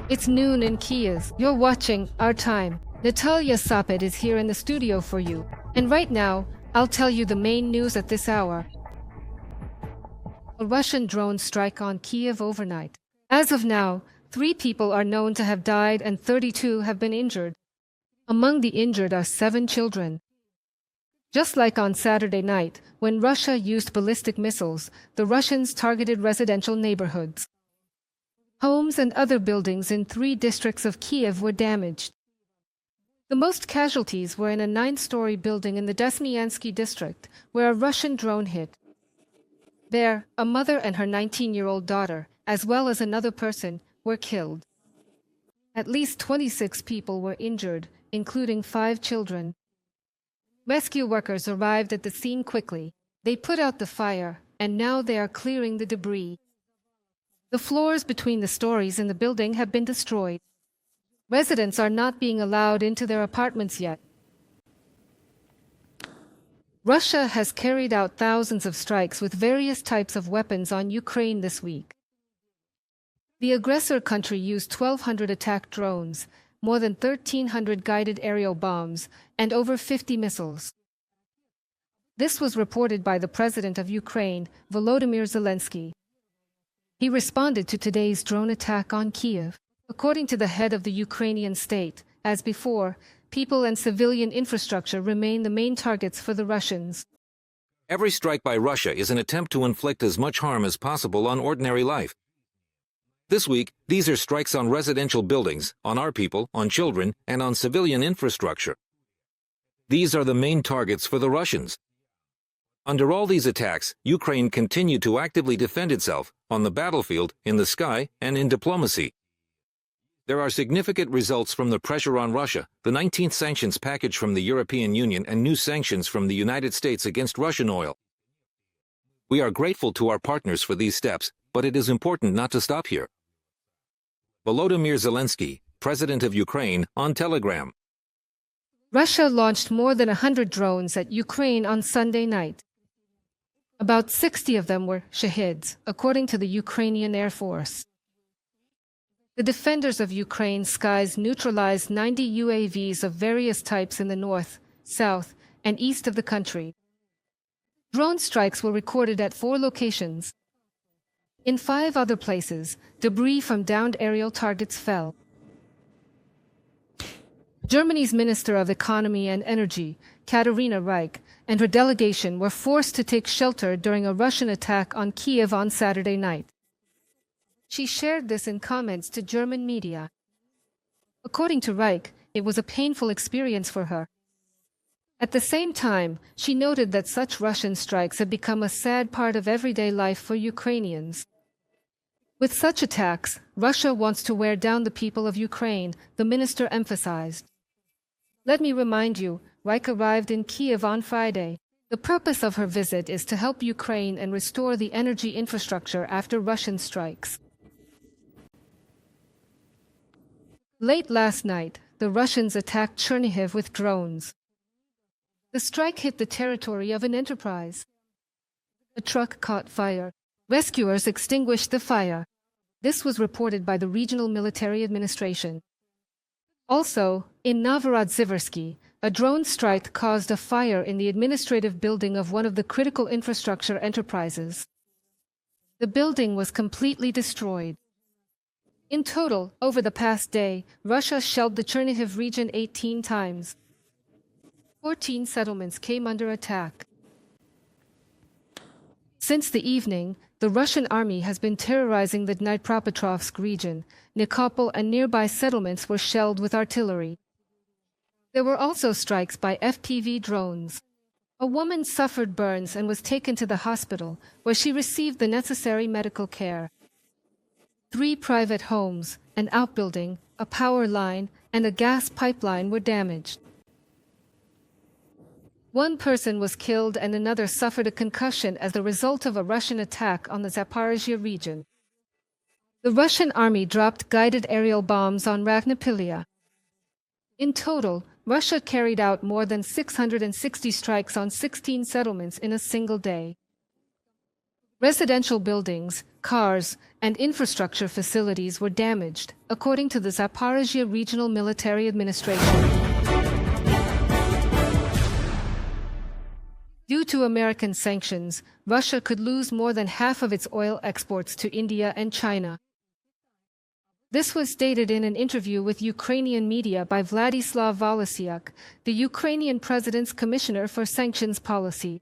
It's noon in Kiev. You're watching Our Time. Natalia Sapet is here in the studio for you. And right now, I'll tell you the main news at this hour. A Russian drone strike on Kiev overnight. As of now, 3 people are known to have died and 32 have been injured. Among the injured are 7 children. Just like on Saturday night, when Russia used ballistic missiles, the Russians targeted residential neighborhoods. Homes and other buildings in 3 districts of Kiev were damaged. The most casualties were in a 9-story building in the Desmyansky district, where a Russian drone hit. There, a mother and her 19-year-old daughter, as well as another person, were killed. At least 26 people were injured, including 5 children. Rescue workers arrived at the scene quickly. They put out the fire, and now they are clearing the debris. The floors between the stories in the building have been destroyed. Residents are not being allowed into their apartments yet. Russia has carried out thousands of strikes with various types of weapons on Ukraine this week. The aggressor country used 1,200 attack drones, more than 1,300 guided aerial bombs, and over 50 missiles. This was reported by the President of Ukraine, Volodymyr Zelenskyy. He responded to today's drone attack on Kiev. According to the head of the Ukrainian state, as before, people and civilian infrastructure remain the main targets for the Russians. Every strike by Russia is an attempt to inflict as much harm as possible on ordinary life. This week, these are strikes on residential buildings, on our people, on children, and on civilian infrastructure. These are the main targets for the Russians. Under all these attacks, Ukraine continued to actively defend itself, on the battlefield, in the sky, and in diplomacy. There are significant results from the pressure on Russia, the 19th sanctions package from the European Union and new sanctions from the United States against Russian oil. We are grateful to our partners for these steps, but it is important not to stop here. Volodymyr Zelenskyy, President of Ukraine, on Telegram. Russia launched more than 100 drones at Ukraine on Sunday night. About 60 of them were Shahids, according to the Ukrainian Air Force. The defenders of Ukraine's skies neutralized 90 UAVs of various types in the north, south, and east of the country. Drone strikes were recorded at 4 locations. In 5 other places, debris from downed aerial targets fell. Germany's Minister of Economy and Energy, Katharina Reich, and her delegation were forced to take shelter during a Russian attack on Kiev on Saturday night. She shared this in comments to German media. According to Reich, it was a painful experience for her. At the same time, she noted that such Russian strikes have become a sad part of everyday life for Ukrainians. With such attacks, Russia wants to wear down the people of Ukraine, the minister emphasized. Let me remind you, Reich arrived in Kiev on Friday. The purpose of her visit is to help Ukraine and restore the energy infrastructure after Russian strikes. Late last night, the Russians attacked Chernihiv with drones. The strike hit the territory of an enterprise. A truck caught fire. Rescuers extinguished the fire. This was reported by the Regional Military Administration. Also, in Novorodziversky, a drone strike caused a fire in the administrative building of one of the critical infrastructure enterprises. The building was completely destroyed. In total, over the past day, Russia shelled the Chernihiv region 18 times. 14 settlements came under attack. Since the evening, the Russian army has been terrorizing the Dnipropetrovsk region. Nikopol and nearby settlements were shelled with artillery. There were also strikes by FPV drones. A woman suffered burns and was taken to the hospital, where she received the necessary medical care. 3 private homes, an outbuilding, a power line, and a gas pipeline were damaged. 1 person was killed and another suffered a concussion as a result of a Russian attack on the Zaporizhia region. The Russian army dropped guided aerial bombs on Ragnapilia. In total, Russia carried out more than 660 strikes on 16 settlements in a single day. Residential buildings, cars, and infrastructure facilities were damaged, according to the Zaporizhia Regional Military Administration. Due to American sanctions, Russia could lose more than half of its oil exports to India and China. This was stated in an interview with Ukrainian media by Vladislav Volosyak, the Ukrainian president's commissioner for sanctions policy.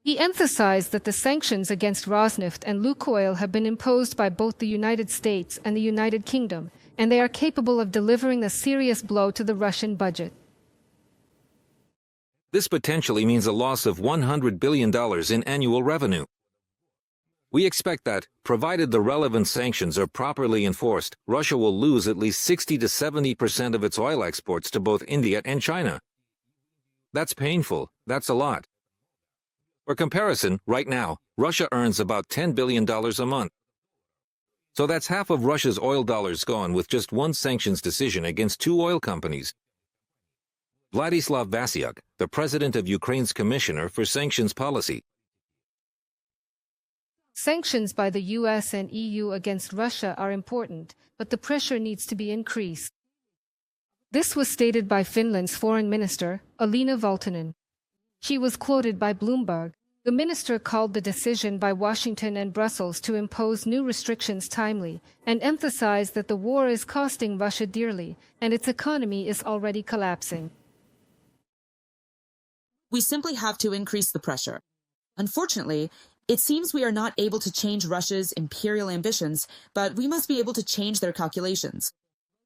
He emphasized that the sanctions against Rosneft and Lukoil have been imposed by both the United States and the United Kingdom, and they are capable of delivering a serious blow to the Russian budget. This potentially means a loss of $100 billion in annual revenue. We expect that, provided the relevant sanctions are properly enforced, Russia will lose at least 60 to 70% of its oil exports to both India and China. That's painful. That's a lot. For comparison, right now, Russia earns about $10 billion a month. So that's half of Russia's oil dollars gone with just one sanctions decision against two oil companies. Vladislav Volosyak, the president of Ukraine's commissioner for sanctions policy. Sanctions by the US and EU against Russia are important, but the pressure needs to be increased. This was stated by Finland's foreign minister, Elina Valtonen. She was quoted by Bloomberg. The minister called the decision by Washington and Brussels to impose new restrictions timely, and emphasized that the war is costing Russia dearly, and its economy is already collapsing. We simply have to increase the pressure. Unfortunately, it seems we are not able to change Russia's imperial ambitions, but we must be able to change their calculations.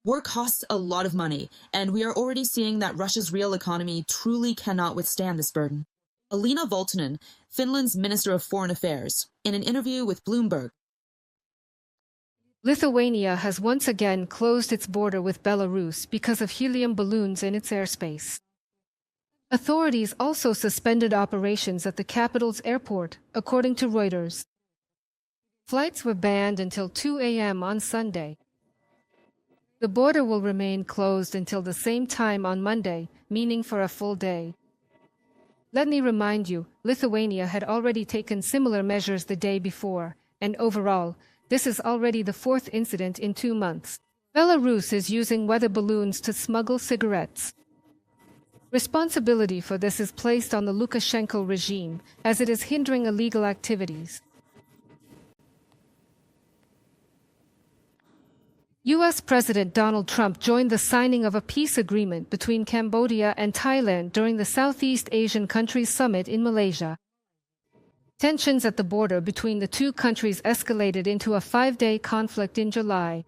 War costs a lot of money, and we are already seeing that Russia's real economy truly cannot withstand this burden. Elina Valtonen, Finland's Minister of Foreign Affairs, in an interview with Bloomberg. Lithuania has once again closed its border with Belarus because of helium balloons in its airspace. Authorities also suspended operations at the capital's airport, according to Reuters. Flights were banned until 2 a.m. on Sunday. The border will remain closed until the same time on Monday, meaning for a full day. Let me remind you, Lithuania had already taken similar measures the day before, and overall, this is already the fourth incident in 2 months. Belarus is using weather balloons to smuggle cigarettes. Responsibility for this is placed on the Lukashenko regime, as it is hindering illegal activities. U.S. President Donald Trump joined the signing of a peace agreement between Cambodia and Thailand during the Southeast Asian Countries Summit in Malaysia. Tensions at the border between the two countries escalated into a 5-day conflict in July.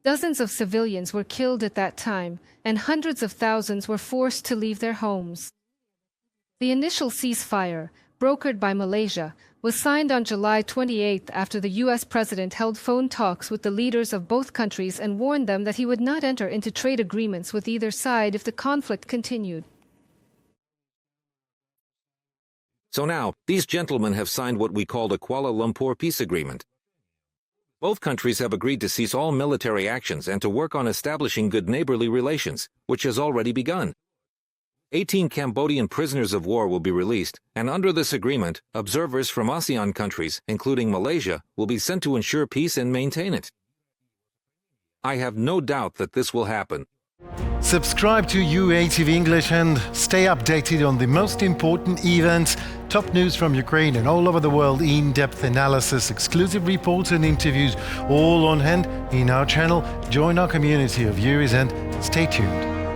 Dozens of civilians were killed at that time, and hundreds of thousands were forced to leave their homes. The initial ceasefire, brokered by Malaysia, was signed on July 28 after the U.S. president held phone talks with the leaders of both countries and warned them that he would not enter into trade agreements with either side if the conflict continued. So now, these gentlemen have signed what we called a Kuala Lumpur peace agreement. Both countries have agreed to cease all military actions and to work on establishing good neighborly relations, which has already begun. 18 Cambodian prisoners of war will be released, and under this agreement, observers from ASEAN countries, including Malaysia, will be sent to ensure peace and maintain it. I have no doubt that this will happen. Subscribe to UATV English and stay updated on the most important events, top news from Ukraine and all over the world, in-depth analysis, exclusive reports and interviews, all on hand in our channel. Join our community of viewers and stay tuned.